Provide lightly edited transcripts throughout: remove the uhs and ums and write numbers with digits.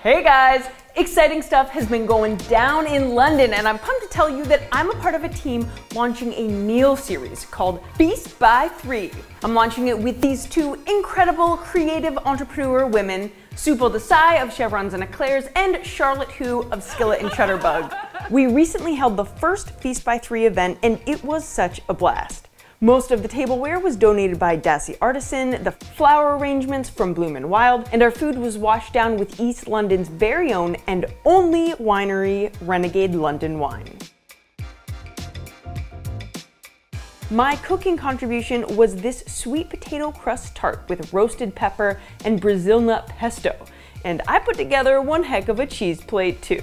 Hey guys! Exciting stuff has been going down in London, and I'm pumped to tell you that I'm a part of a team launching a meal series called Feast by 3. I'm launching it with these two incredible creative entrepreneur women, Supal Desai of Chevrons and Eclairs and Charlotte of Skillet and Shutterbug. We recently held the first Feast by 3 event, and it was such a blast. Most of the tableware was donated by Dassy Artisan, the flower arrangements from Bloom and Wild, and our food was washed down with East London's very own and only winery, Renegade London Wine. My cooking contribution was this sweet potato crust tart with roasted pepper and Brazil nut pesto, and I put together one heck of a cheese plate too.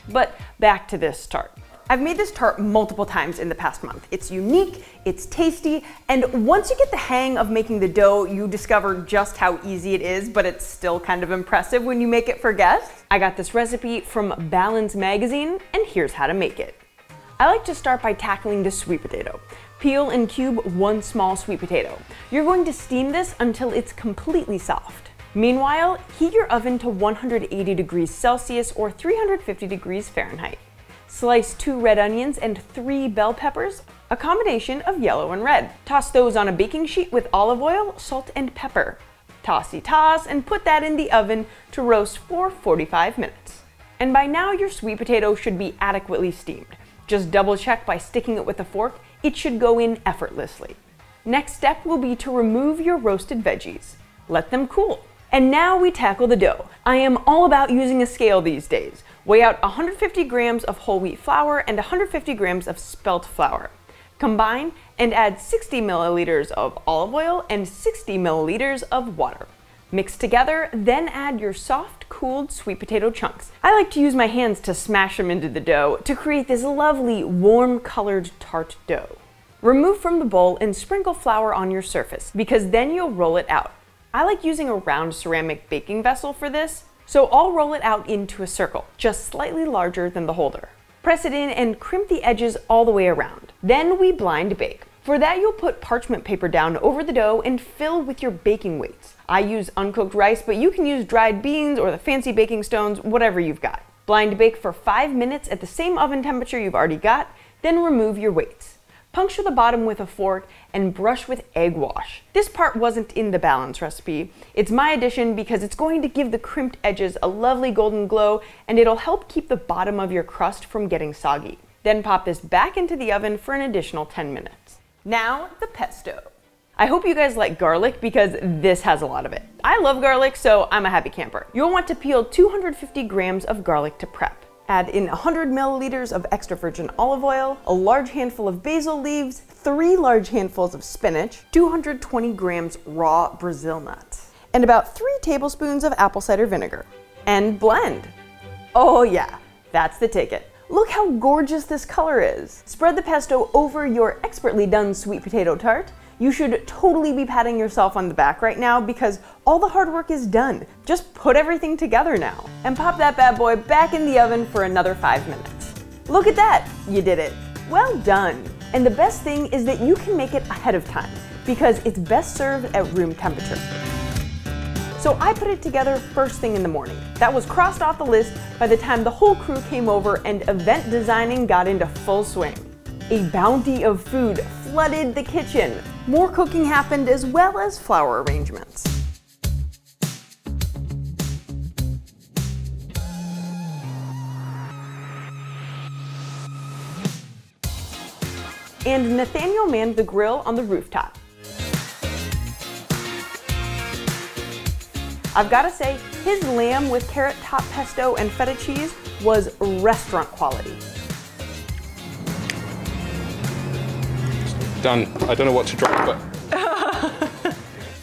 But back to this tart. I've made this tart multiple times in the past month. It's unique, it's tasty, and once you get the hang of making the dough, you discover just how easy it is, but it's still kind of impressive when you make it for guests. I got this recipe from Balance magazine, and here's how to make it. I like to start by tackling the sweet potato. Peel and cube one small sweet potato. You're going to steam this until it's completely soft. Meanwhile, heat your oven to 180 degrees Celsius or 350 degrees Fahrenheit. Slice 2 red onions and 3 bell peppers, a combination of yellow and red. Toss those on a baking sheet with olive oil, salt, and pepper. Tossy-toss and put that in the oven to roast for 45 minutes. And by now your sweet potato should be adequately steamed. Just double check by sticking it with a fork. It should go in effortlessly. Next step will be to remove your roasted veggies. Let them cool. And now we tackle the dough. I am all about using a scale these days. Weigh out 150 grams of whole wheat flour and 150 grams of spelt flour. Combine and add 60 milliliters of olive oil and 60 milliliters of water. Mix together, then add your soft, cooled sweet potato chunks. I like to use my hands to smash them into the dough to create this lovely, warm-colored tart dough. Remove from the bowl and sprinkle flour on your surface, because then you'll roll it out. I like using a round ceramic baking vessel for this, so I'll roll it out into a circle, just slightly larger than the holder. Press it in and crimp the edges all the way around. Then we blind bake. For that, you'll put parchment paper down over the dough and fill with your baking weights. I use uncooked rice, but you can use dried beans or the fancy baking stones, whatever you've got. Blind bake for 5 minutes at the same oven temperature you've already got, then remove your weights. Puncture the bottom with a fork and brush with egg wash. This part wasn't in the Balance recipe. It's my addition because it's going to give the crimped edges a lovely golden glow, and it'll help keep the bottom of your crust from getting soggy. Then pop this back into the oven for an additional 10 minutes. Now, the pesto. I hope you guys like garlic because this has a lot of it. I love garlic, so I'm a happy camper. You'll want to peel 250 grams of garlic to prep. Add in 100 milliliters of extra virgin olive oil, a large handful of basil leaves, 3 large handfuls of spinach, 220 grams raw Brazil nuts, and about 3 tablespoons of apple cider vinegar. And blend. Oh yeah, that's the ticket. Look how gorgeous this color is. Spread the pesto over your expertly done sweet potato tart. You should totally be patting yourself on the back right now because all the hard work is done. Just put everything together now. And pop that bad boy back in the oven for another 5 minutes. Look at that, you did it. Well done. And the best thing is that you can make it ahead of time because it's best served at room temperature. So I put it together first thing in the morning. That was crossed off the list by the time the whole crew came over and event designing got into full swing. A bounty of food flooded the kitchen. More cooking happened as well as flower arrangements. And Nathaniel manned the grill on the rooftop. I've got to say, his lamb with carrot top pesto and feta cheese was restaurant quality. Done. I don't know what to drop, but...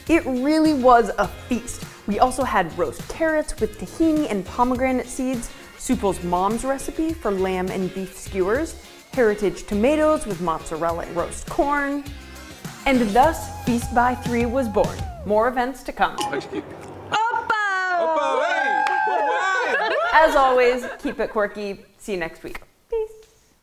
It really was a feast. We also had roast carrots with tahini and pomegranate seeds, Supal's mom's recipe for lamb and beef skewers, heritage tomatoes with mozzarella and roast corn. And thus, Feast by 3 was born. More events to come. Oppo! Oppo, hey! As always, keep it quirky. See you next week.